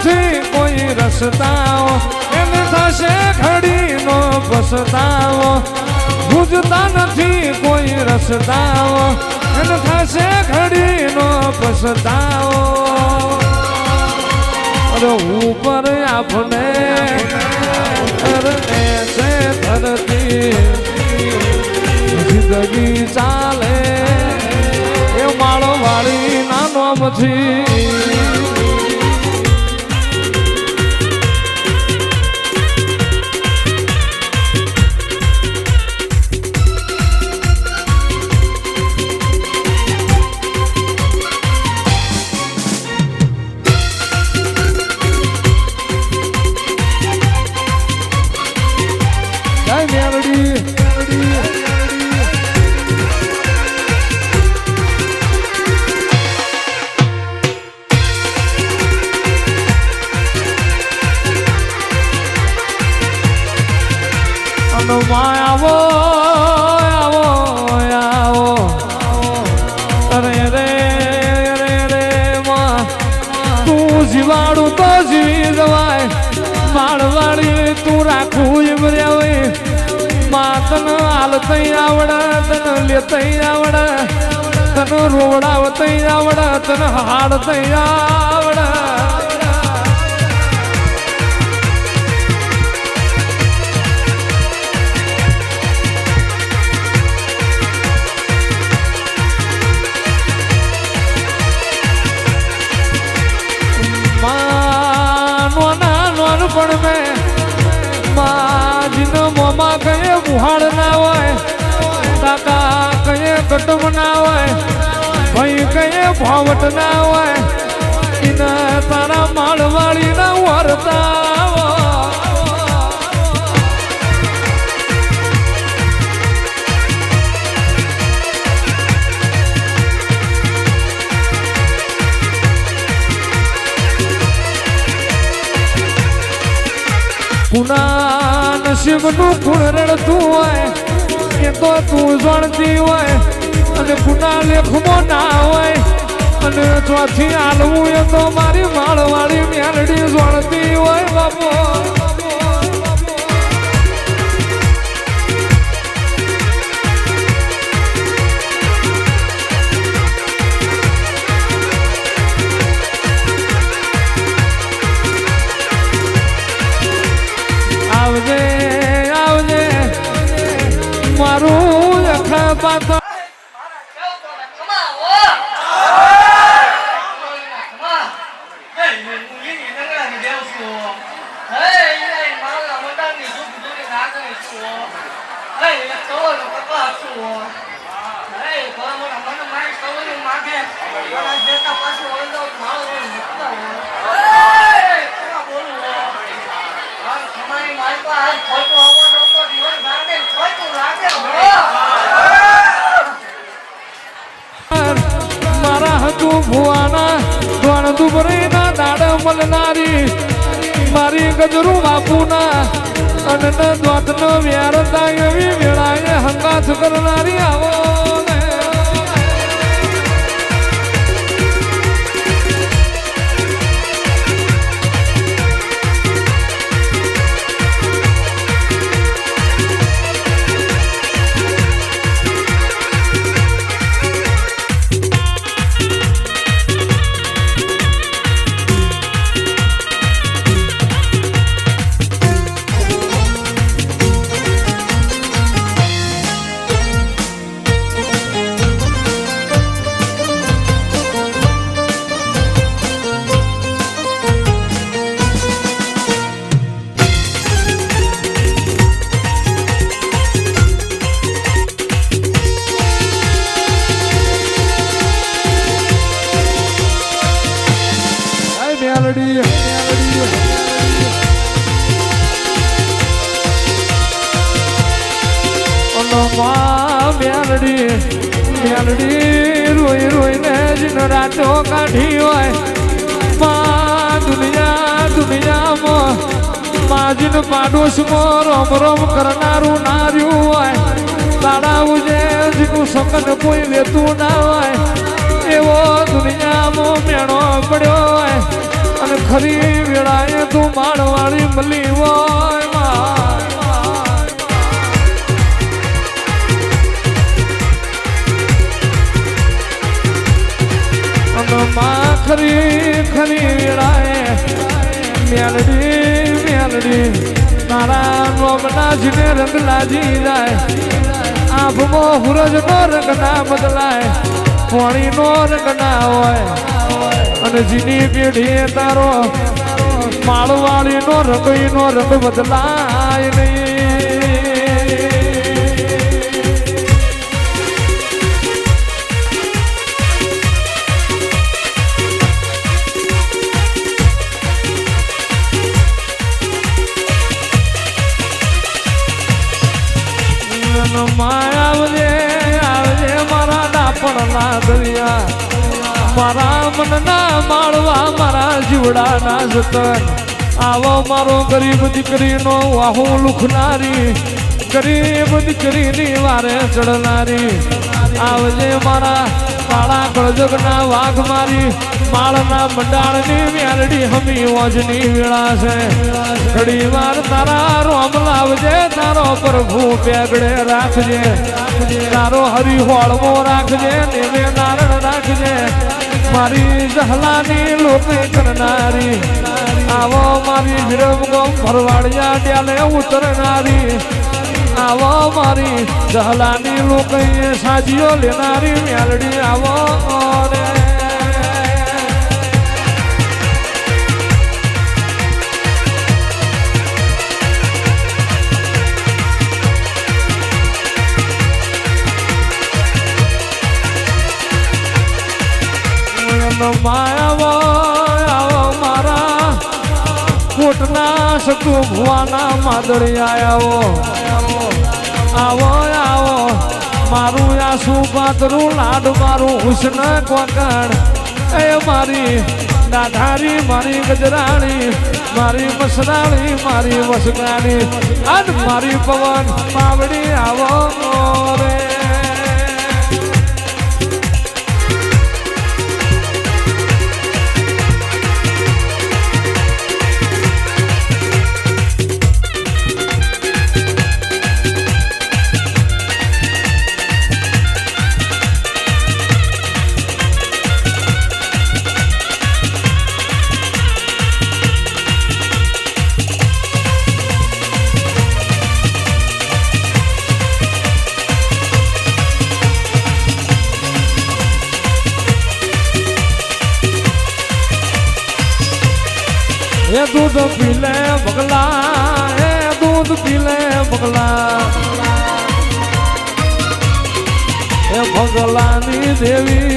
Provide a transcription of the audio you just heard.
નથી કોઈ રસ્તાઓ એને થશે ઘડીનો પસ્તાવો બુજતા નથી કોઈ રસ્તાઓ એને થશે ઘડીનો પસ્તાવો અરે ઉપર આપણે કરને છે ધરતી જિંદગી ચાલે એ માળો વાળી નાનો મથી આવો આવો આવો અરે રે રે રે માં તું જીવાડું તો જીવી જવાય માળવાડી તું રાખું એમ રેવાય માં તને હાલતઈ આવડે તને લેતઈ આવડે તને રોવડાવતઈ આવડે તને હાડતઈ આવડે પણ મેં માજીનો મોમાં કયે બુહાડ ના હોય કાકા કયે કટમ ના હોય ભાઈ કયે ભાવટ ના હોય એના તારા માળવાળી ના વર્તા કુના નસીબનું કુણ રડતું હોય એ તો તું જાણતી હોય અને કુના લેખમાં ના હોય અને ચોથી હાલવું એ તો મારી માળવાળી મેલડી જાણતી હોય બાપો આવજે આવજે મારું લખા પાતા મારા હતું ભુવાના ધોણ દુબરીના દાડા મળનારી મારી ગજરું બાપુના અને દ્વાતનો વ્યારતા એવી વેળાએ હંગાથ કરનારી આવો મેલડી રોઈ રોઈને જીન રાતો કાઢી હોય દુનિયામાં માજીન પાડોશમાં રોમ રોમ કરનારું નાર્યું હોય તાળાવું જે જીનું સકન કોઈ લેતું ના હોય એવો દુનિયામાં મેણો પડ્યો હોય અને ખરી વેળાએ તું માળવાળી મળી હોય અને માં ખરી ખરી વેળાએ મેલડી મેલડી તારા નોમના જીને રંગ લાજી જાય આંખમાં હુરજ નો રંગ ના બદલાય પાણી નો રંગ ના હોય અને જીની પેઢીએ તારો માળવાળી નો રંગ બદલાય નહીં આવજે આવજે મારા ડાપણના દરિયા મારા મનના માળવા મારા જીવડાના જતન આવો મારો ગરીબ દીકરીનો વાહુ લુખનારી ગરીબ દીકરીની વારે ચડનારી આવજે મારા કાળા કળજગના વાઘ મારી માળના મંડાળની મેલડી હમી ઓજની વેળા છે ઘડી વાર તારા રોમ લાવજે તારો પ્રભુ પેગડે રાખજે તારો હરિહોળવો રાખજે દેવે નારણ રાખજે મારી જહલાની લોકી કરનારી આવો મારી વિરમ ગમ ભરવાડિયા ડ્યાલે ઉતરનારી આવો મારી જહલાની લોકી સાજીઓ લેનારી મેલડી આવો રે આવો મારા કોટના સતુ ભુવાના માદળી આવો આવો આવો મારું આસુ પાતરું લાડ મારું હુસન કોકણ એ મારી દાધારી મારી ગજરાણી મારી મસરાણી મારી વસગાણી અને મારી પવન પાવડી આવો રે એ દૂધ પીલે બગલા એ દૂધ પીલે બગલા એ ભગલાની દેવી